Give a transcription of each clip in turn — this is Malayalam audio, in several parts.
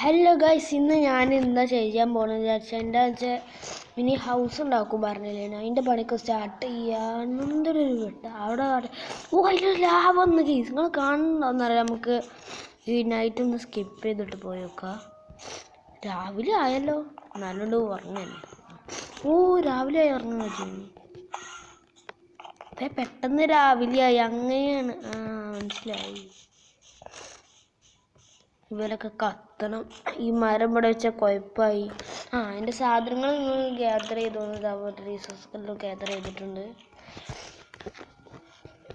ഹലോ ഗൈസ്, ഇന്ന് ഞാൻ എന്താ ചെയ്യാൻ പോകണമെന്ന് വിചാരിച്ചാൽ എന്താ മിനി ഹൗസ് ഉണ്ടാക്കും പറഞ്ഞില്ലേ. അതിൻ്റെ പണിയൊക്കെ സ്റ്റാർട്ട് ചെയ്യാനൊരു വിട്ട അവിടെ അതിൽ ലാഭം ഒന്ന് ഗൈസ് നിങ്ങൾ കാണുന്നുണ്ടോന്നറിയാം. നമുക്ക് ഈ നൈറ്റ് ഒന്ന് സ്കിപ്പ് ചെയ്തിട്ട് പോയേക്കാം. രാവിലെ ആയല്ലോ, നല്ലോണ്ട് ഉറങ്ങല്ലേ. രാവിലെ ആയി ഉറങ്ങാൻ പറ്റും. പെട്ടെന്ന് രാവിലെ ആയി, അങ്ങനെയാണ്. മനസ്സിലായി. ഇവരൊക്കെ കത്തണം. ഈ മരം ഇവിടെ വെച്ചാൽ കുഴപ്പമായി. അതിൻ്റെ സാധനങ്ങൾ നിങ്ങൾ ഗ്യാദർ ചെയ്തോന്ന് റീസോഴ്സെല്ലാം ഗ്യാദർ ചെയ്തിട്ടുണ്ട്.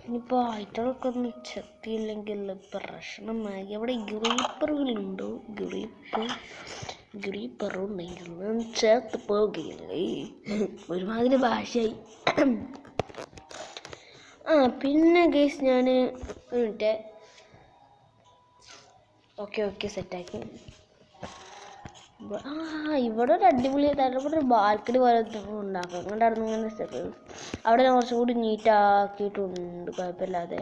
ഇനിയിപ്പോൾ ഐറ്റങ്ങളൊക്കെ ഒന്ന് ചെത്തിയില്ലെങ്കിൽ പ്രശ്നമായി. അവിടെ ഗ്രീപ്പറുകളുണ്ടോ? ഗ്രീപ്പറുണ്ടെങ്കിലും ചേർത്ത് പോകുകയില്ലേ. ഒരുമാതിരി ഭാഷയായി. പിന്നെ ഗൈസ് ഞാൻ മിനിറ്റ് ഓക്കെ സെറ്റാക്കി. ഇവിടെ ഒരു അടിപൊളി ഇവിടെ ഒരു ബാൽക്കണി പോലെ ഉണ്ടാക്കാം. അങ്ങോട്ടായിരുന്നു ഇങ്ങനെ സ്റ്റെപ്പ്. അവിടെ ഞാൻ കുറച്ചും കൂടി നീറ്റാക്കിയിട്ടുണ്ട്, കുഴപ്പമില്ലാതെ.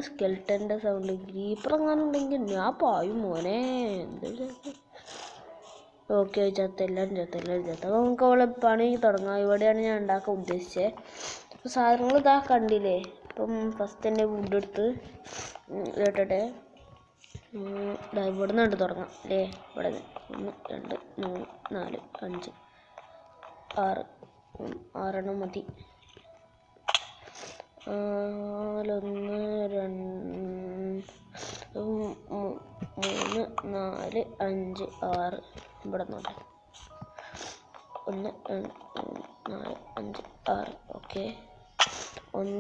സ്കെൽട്ടൻ്റെ സൗണ്ട് ഗ്രീപ്പർ എങ്ങാനുണ്ടെങ്കിൽ ഞാൻ പായും മോനെ. എന്താ ഓക്കെ, ചത്തെല്ലാം അപ്പോൾ നമുക്ക് അവളെ പണി തുടങ്ങാം. ഇവിടെയാണ് ഞാൻ ഉണ്ടാക്കാൻ ഉദ്ദേശിച്ചത്. അപ്പോൾ സാധനങ്ങൾ ഇതാ കണ്ടില്ലേ. ഇപ്പം ഫസ്റ്റ് തന്നെ വുഡ് എടുത്ത് കേട്ടെ. ഇവിടെ നിന്ന് തുടങ്ങാം അല്ലേ. ഇവിടെ 1 2 3 4 5 6 6 മതി. 1 2 3 4 5 6 ഇവിടെ നോട്ടെ. 1 2 3 4 5 6 ഓക്കെ. 1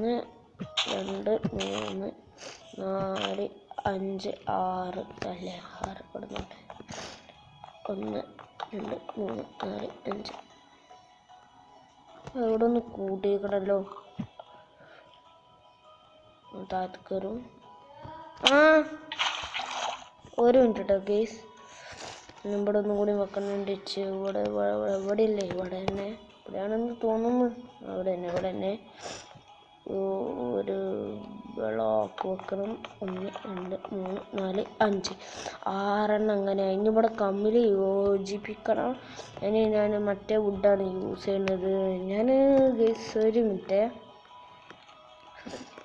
2 3 4 5 6 അല്ലേ. 6 ഇവിടെ നോട്ടെ. 1 2 3 4 5 ഇവിടെ ഒന്ന് കൂട്ടിക്കണല്ലോ. താഴത്ത് കയറും. ഒരു മിനിറ്റ് കേട്ടോ ഗെയ്സ്. ഇവിടെ ഒന്നും കൂടി വെക്കണുണ്ട്. ഇവിടെ ഇല്ലേ, ഇവിടെ തന്നെ ഇവിടെയാണെന്ന് തോന്നുന്നു. ഇവിടെ തന്നെ ഒരു ബ്ലോക്ക് വെക്കണം. 1 2 3 4 5 6 അങ്ങനെ. ഇനി ഇവിടെ കമ്മിൽ യോജിപ്പിക്കണം. ഞാൻ മറ്റേ വുഡാണ് യൂസ് ചെയ്യുന്നത്. ഞാൻ ഗൈസ് ഒരു മിനിറ്റ്,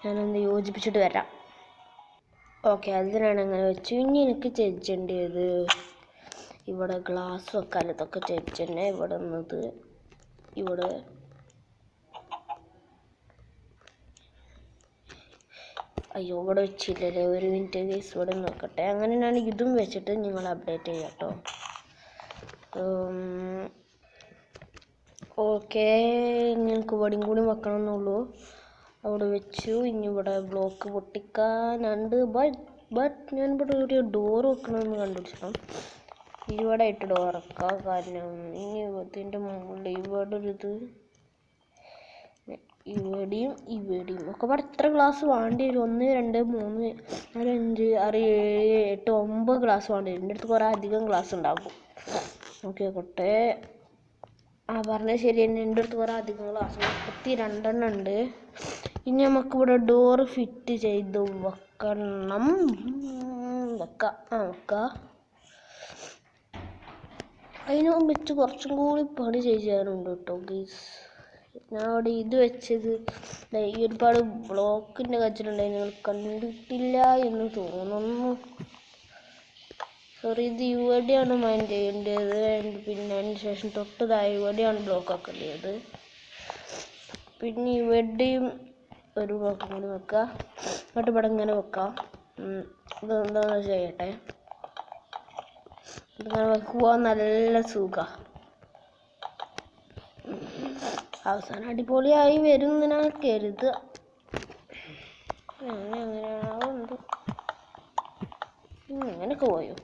ഞാനൊന്ന് യോജിപ്പിച്ചിട്ട് വരാം. ഓക്കെ, അതിനാണ് അങ്ങനെ വെച്ചു. ഇനി എനിക്ക് ചെച്ചേണ്ടത് ഇവിടെ ഗ്ലാസ് വെക്കാൻ. ഇതൊക്കെ ചെച്ചന്നെ. ഇവിടെ നിന്നത് ഇവിടെ ഇവിടെ വെച്ചില്ലല്ലേ. ഒരു മിനിറ്റ് ഗൈസ്, ഇവിടെ നോക്കട്ടെ. അങ്ങനെ ഞാൻ ഇതും വെച്ചിട്ട് നിങ്ങൾ അപ്ഡേറ്റ് ചെയ്യാം കേട്ടോ. ഓക്കെ, ഞങ്ങൾക്ക് ഇവിടെയും കൂടി വെക്കണമെന്നുള്ളൂ. അവിടെ വെച്ചു. ഇനി ഇവിടെ ബ്ലോക്ക് പൊട്ടിക്കാനുണ്ട്. ബട്ട് ഞാൻ ഇവിടെ ഒരു ഡോർ വെക്കണമെന്ന് കണ്ടുപിടിച്ചിട്ടും ഇവിടെ ആയിട്ട് ഡോർ വെക്കാം. കാരണം ഇനി ഇതിൻ്റെ മുകളിൽ ഇവിടെ ഒരു ഇവിടെയും ഒക്കെ ഇവിടെ എത്ര ഗ്ലാസ് വേണ്ടി വരും? 1 2 3 4 5 6 7 8 9 ഗ്ലാസ് വേണ്ടി വരും. എൻ്റെ അടുത്ത് കുറേ അധികം ഗ്ലാസ് ഉണ്ടാകും. ഓക്കെ കൊട്ടെ. പറഞ്ഞത് ശരി തന്നെ. എൻ്റെ അടുത്ത് കുറേ അധികം ഗ്ലാസ് 32 ഉണ്ട്. ഇനി നമുക്കിവിടെ ഡോറ് ഫിറ്റ് ചെയ്ത് വെക്കണം. വെക്കാം. അതിന് വെച്ച് കുറച്ചും കൂടി പണി ചെയ്യാനുണ്ട് കേട്ടോ ഗൈസ്. ഞാൻ അവിടെ ഇത് വെച്ചത് ഈ ഒരുപാട് ബ്ലോക്കിൻ്റെ കച്ചിട്ടുണ്ടായി. നിങ്ങൾ കണ്ടിട്ടില്ല എന്ന് തോന്നുന്നു. സോറി, ഇത് ഇവിടെയാണ് മൈൻഡ് ചെയ്യേണ്ടത്. പിന്നെ അതിന് ശേഷം തൊട്ടതായി ഇവിടെയാണ് ബ്ലോക്ക് ആക്കേണ്ടത്. പിന്നെ ഇവിടെയും ഒരു ബ്ലോക്ക് കൂടി വെക്കാം. എന്നിട്ട് ഇവിടെ ഇങ്ങനെ വെക്കാം. ഇതെന്താണെന്ന് ചെയ്യട്ടെ. ഇങ്ങനെ വെക്കുമ്പോൾ നല്ല സുഖമാണ്. അവസാനം അടിപൊളിയായി വരും എന്ന് കരുതുക. അങ്ങനെയാവുന്നത് ഇങ്ങനെയൊക്കെ പോയോ.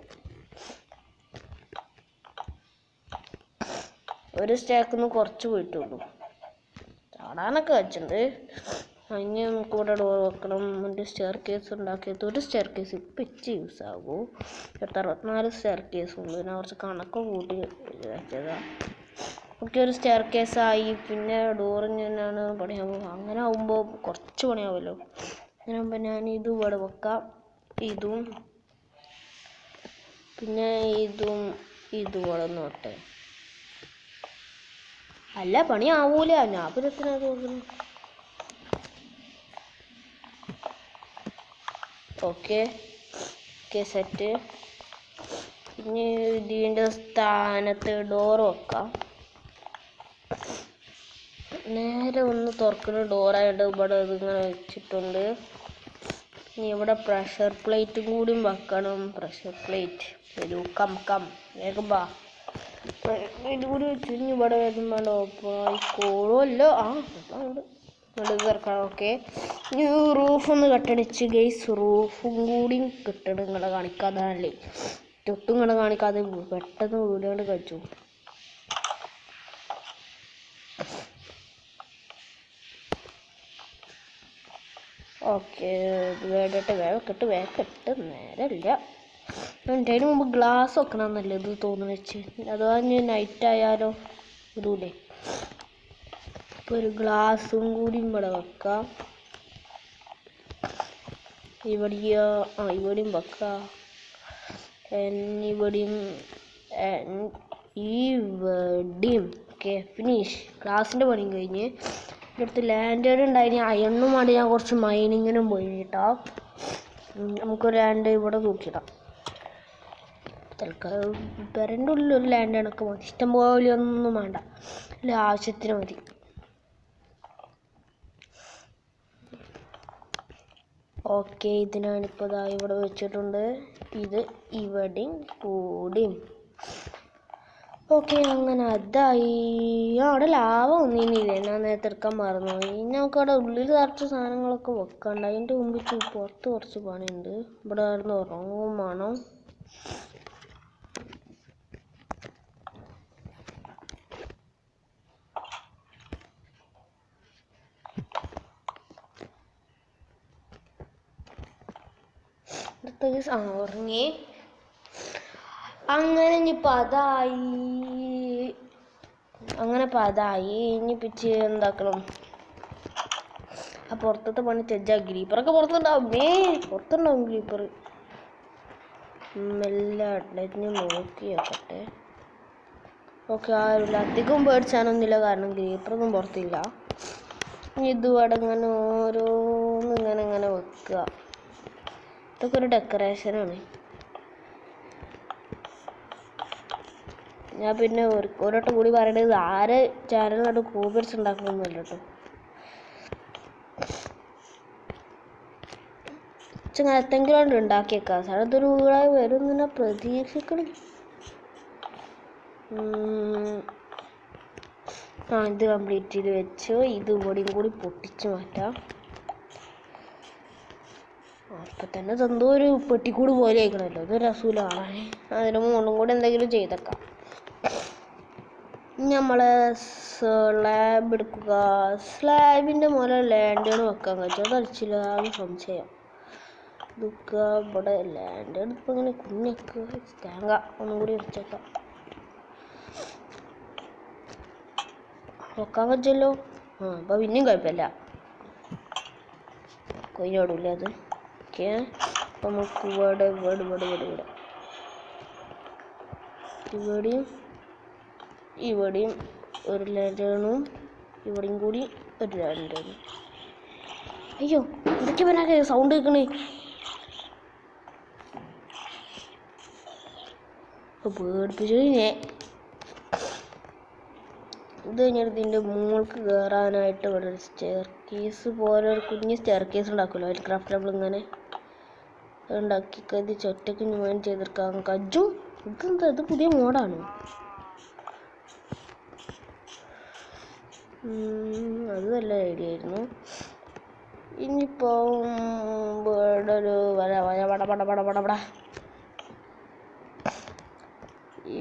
ഒരു സ്റ്റേക്കിന്ന് കുറച്ച് പോയിട്ടുള്ളൂ. ചാടാനൊക്കെ വെച്ചിട്ടുണ്ട്. അതിന് നമുക്ക് ഇവിടെ ഡോർ വെക്കണം. ഒരു സ്റ്റെയർ കേസ് ഉണ്ടാക്കിയത്. ഒരു സ്റ്റെയർ കേസ് ഇപ്പം യൂസ് ആകൂ. 64 സ്റ്റെയർ കേസ് ഉണ്ട്. ഞാൻ കുറച്ച് കണക്ക് കൂട്ടി വെച്ചതാണ്. ഓക്കെ, ഒരു സ്റ്റെയർ കേസായി. പിന്നെ ഡോറ് ഞാനാണ് പണിയാകുമ്പോൾ. അങ്ങനെ ആകുമ്പോൾ കുറച്ച് പണിയാവുമല്ലോ. അങ്ങനെ ആകുമ്പോൾ ഞാൻ ഇത് ഇവിടെ വെക്കാം. ഇതും പിന്നെ ഇതും ഇവിടെ നോട്ടെ. അല്ല പണി ആവൂല. ഞാൻ പിന്നെ എത്ര നോക്കുന്നു. Okay set. ഇനി ഇതിൻ്റെ സ്ഥാനത്ത് ഡോറ് വെക്കാം. നേരെ ഒന്ന് തുറക്കുന്ന ഡോറായിട്ട് ഇവിടെ ഇതിങ്ങനെ വെച്ചിട്ടുണ്ട്. ഇനി ഇവിടെ പ്രഷർ പ്ലേറ്റും കൂടി വെക്കണം. പ്രഷർ പ്ലേറ്റ് ഒരു കം വേഗം വാ. ഇത് കൂടി വെച്ചു. ഇനി ഇവിടെ വരുമ്പോഴോ കോളല്ലോ. ഇറക്കണം. ഓക്കെ ഇനി റൂഫൊന്ന് കെട്ടടിച്ച് ഗൈസ്. റൂഫും കൂടി കിട്ടണം. നിങ്ങളെ കാണിക്കാതല്ലേ, തൊട്ടും നിങ്ങളെ കാണിക്കാതെ പെട്ടെന്ന് വീടുകൊണ്ട് കഴിച്ചു. ഓക്കെ വേഗം കെട്ട് നേരമില്ല. അതിന് മുമ്പ് ഗ്ലാസ് വെക്കണം നല്ലത് തോന്നുന്നു വെച്ച്. അഥവാ ഞാൻ നൈറ്റ് ആയാലോ ഇടൂലേ. ഇപ്പോൾ ഒരു ഗ്ലാസും കൂടി ഇവിടെ വെക്കാം. ഇവിടെയും വെക്കാം. ഇവിടെയും ഓക്കെ ഫിനിഷ്. ഗ്ലാസിൻ്റെ പണിയും കഴിഞ്ഞ്. അടുത്ത് ലാൻഡേഡ് ഉണ്ടായിന്. അയണ്ണും വേണ്ടി ഞാൻ കുറച്ച് മൈനിങ്ങിനും പോയി കേട്ടോ. നമുക്ക് ലാൻഡ് ഇവിടെ തൂക്കിയിടാം. തൽക്കാലം പെരൻ്റെ ഉള്ളിൽ ഒരു ലാൻഡേഡൊക്കെ മതി. ഇഷ്ടം പോലെ ഒന്നും വേണ്ട, അല്ല ആവശ്യത്തിന് മതി. ഓക്കെ ഇതിനാണിപ്പോൾ ഇവിടെ വെച്ചിട്ടുണ്ട്. ഇത് ഇവിടെയും കൂടിയും. ഓക്കെ അങ്ങനെ അതായി. അവിടെ ലാഭ ഒന്നിനില്ലേ, ഞാൻ നേരത്തെ എടുക്കാൻ മറന്നു. ഇനി നമുക്ക് അവിടെ ഉള്ളിൽ നിറച്ച സാധനങ്ങളൊക്കെ വെക്കണ്ട. അതിൻ്റെ മുമ്പിൽ പുറത്ത് കുറച്ച് പണിയുണ്ട്. ഇവിടെ ആയിരുന്നു ഉറങ്ങും വേണം. ഉറങ്ങി. അങ്ങനെ ഇനിയിപ്പോൾ അതായി. ഇനി പിച്ച് എന്താക്കണം. ആ പുറത്തത്തെ പണി തെജ്ജാ. ഗ്രീപ്പറൊക്കെ പുറത്തുണ്ടാവും ഗ്രീപ്പർ. മെല്ലെ അടഞ്ഞ് നോക്കി വെക്കട്ടെ. ഓക്കെ ആരുമില്ല. അധികം പേടിച്ചാനൊന്നുമില്ല, കാരണം ഗ്രീപ്പറൊന്നും പുറത്തില്ല. ഇതുവടെ ഇങ്ങനെ ഓരോന്ന് ഇങ്ങനെ വെക്കുക. ഇതൊക്കെ ഒരു ഡെക്കറേഷനാണ്. ഞാൻ പിന്നെ ഒരോട്ടം കൂടി പറയണത് ആരെ ചാനലിനോട് കോപ്പിയടിച്ച് ഉണ്ടാക്കണമെന്നല്ല കേട്ടോ. എന്തെങ്കിലും ഉണ്ടാക്കിയേക്കാം. സ്ഥലത്തൊരു വീടായി വരും എന്ന് പ്രതീക്ഷിക്കണം. ഇത് കംപ്ലീറ്റ് ചെയ്ത് വെച്ചു. ഇത് ഇവിടെയും കൂടി പൊട്ടിച്ച് മാറ്റാം. അപ്പം തന്നെ എന്തോ ഒരു പെട്ടിക്കൂട് പോലെ ആയിക്കണല്ലോ. അതൊരു രസൂല കാണാൻ. അതിന് മുകളിലും കൂടി എന്തെങ്കിലും ചെയ്തേക്കാം. നമ്മളെ സ്ലാബ് എടുക്കുക. സ്ലാബിൻ്റെ മുകളിൽ ലാൻഡേൺ വെക്കാൻ കഴിച്ചു. അതടിച്ചില്ല, അത് സംശയം. ഇതൊക്കെ ഇവിടെ ലാൻഡേൺ ഇപ്പം ഇങ്ങനെ കുഞ്ഞൊക്കെ തേങ്ങ ഒന്നും കൂടി അടിച്ചേക്കാം. വെക്കാൻ കഴിച്ചല്ലോ. അപ്പം പിന്നെയും കുഴപ്പമില്ല, കൊയ്യോടില്ല അത്. ഓക്കെ അപ്പം നമുക്ക് ഇവിടെയും ഒരു ലാൻഡേണും ഇവിടെയും കൂടി ഒരു ലാൻഡേണും. അയ്യോ ഇതൊക്കെ പിന്നെ സൗണ്ട് കേൾക്കണേ. പേടിപ്പിച്ചു. ഇത് കഴിഞ്ഞിട്ട് ഇതിൻ്റെ മുകൾക്ക് കയറാനായിട്ട് ഇവിടെ ഒരു സ്റ്റെയർ കേസ് പോലെ ഒരു കുഞ്ഞ് സ്റ്റെയർ കേസ് ഉണ്ടാക്കുമല്ലോ, അതിൽ ക്രാഫ്റ്റബിൾ ഇങ്ങനെ ഉണ്ടാക്കി കരുതി ചൊറ്റയ്ക്ക് ഞാൻ ചെയ്തെടുക്കാൻ കജ്ജും. ഇതെന്താ, ഇത് പുതിയ മോഡാണ്. അത് നല്ല ഐഡിയ ആയിരുന്നു. ഇനിയിപ്പോൾ ഇവിടെ ഒരു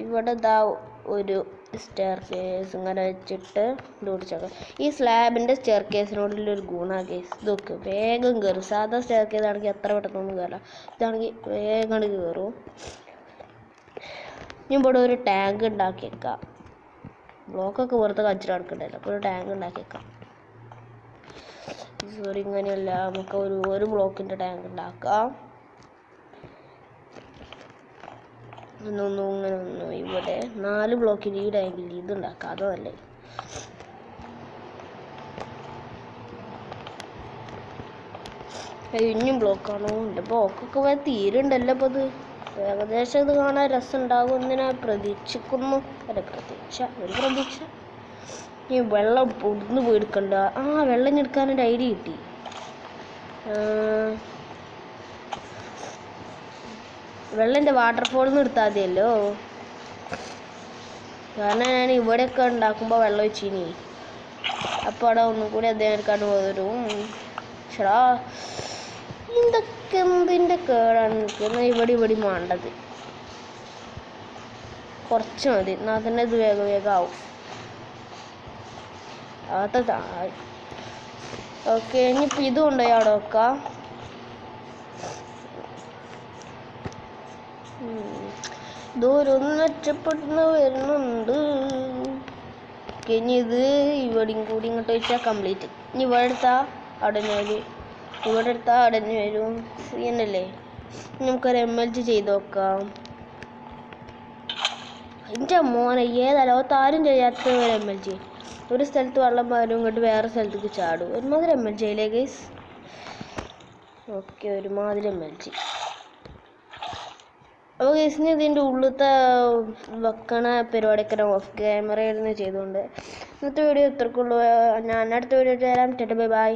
ഇവിടെ ഇതാ ഒരു സ്റ്റെയർ കേസ് ഇങ്ങനെ വെച്ചിട്ട് പിടിച്ചേക്കാം. ഈ സ്ലാബിൻ്റെ സ്റ്റെയർ കേസിനോടുള്ളൊരു ഗുണമാണ് കേസ്. ഇതൊക്കെ വേഗം കയറും. സാധാ സ്റ്റെയർ കേസ് ആണെങ്കിൽ എത്ര പെട്ടെന്നൊന്നും കയറാം. ഇതാണെങ്കിൽ വേഗം കയറും. ഇനി ഇവിടെ ഒരു ടാങ്ക് ഉണ്ടാക്കിയേക്കാം. ബ്ലോക്കൊക്കെ പുറത്ത് കച്ചിട്ട് നടക്കണ്ടല്ലോ, അപ്പോൾ ഒരു ടാങ്ക് ഉണ്ടാക്കിയേക്കാം. സോറി ഇങ്ങനെയല്ല, നമുക്ക് ഒരു ബ്ലോക്കിൻ്റെ ടാങ്ക് ഉണ്ടാക്കാം. ഒന്നൊന്നും ഇങ്ങനെ ഒന്നും ഇവിടെ 4 ബ്ലോക്ക് ലീഡായെങ്കിൽ ഇതുണ്ടാക്കാം, അത് നല്ലത്. ഇനിയും ബ്ലോക്കാണോ? എൻ്റെ ബ്ലോക്കൊക്കെ വേറെ തീരുണ്ടല്ലോ. അപ്പോൾ ഇത് ഏകദേശം ഇത് കാണാൻ രസമുണ്ടാകുമെന്ന് ഞാൻ പ്രതീക്ഷിക്കുന്നു. ഒരു പ്രതീക്ഷ. ഈ വെള്ളം പൊടുന്ന് പോയി എടുക്കണ്ട. വെള്ളം എടുക്കാനൊരു ഐഡിയ കിട്ടി. വെള്ളൻ്റെ വാട്ടർഫോളിൽ നിന്ന് എടുത്താൽ മതിയല്ലോ. കാരണം ഞാൻ ഇവിടെയൊക്കെ ഉണ്ടാക്കുമ്പോൾ വെള്ളം വെച്ചിനി. അപ്പോൾ അവിടെ ഒന്നും കൂടി അദ്ദേഹം എടുക്കാണ്ട് വരും. ഷടാ, ഇതൊക്കെ എന്തിൻ്റെ കേടാണ് നിൽക്കുന്നത്. ഇവിടെ വേണ്ടത് കുറച്ച് മതി, എന്നാൽ തന്നെ ഇത് വേഗം ആവും. ഓക്കെ, ഇനിയിപ്പോൾ ഇത് കൊണ്ടുപോയി അവിടെ വെക്കാം. ദൂരൊന്ന് മെച്ചപ്പെടുന്ന വരുന്നുണ്ട്. ഇനി ഇത് ഇവിടെയും കൂടി ഇങ്ങോട്ട് വെച്ചാൽ കംപ്ലീറ്റ്. ഇനി ഇവിടെ എടുത്താൽ അവിടെ തന്നെ വരും, ഇവിടെ എടുത്താൽ അവിടെ തന്നെ വരും. എന്നല്ലേ, നമുക്കൊരു MLG ചെയ്ത് നോക്കാം. എൻ്റെ മോനെ, ഏതലോത്താരും ചെയ്യാത്ത ഒരു MLG. ഒരു സ്ഥലത്ത് വെള്ളം വരും, ഇങ്ങോട്ട് വേറെ സ്ഥലത്തേക്ക് ചാടും. ഒരുമാതിരി MLG ആയില്ലേ ഗൈസ്? ഓക്കെ, ഒരുമാതിരി MLG. അപ്പോൾ ഗൈസിന് ഇതിൻ്റെ ഉള്ളിലത്തെ വെക്കണ പരിപാടിയൊക്കെ ഓഫ് ക്യാമറയായിരുന്നു ചെയ്തുകൊണ്ട് ഇന്നത്തെ വീഡിയോ ഇത്രക്കുള്ളൂ. ഞാൻ അടുത്ത വീഡിയോ തരാം. ബൈ.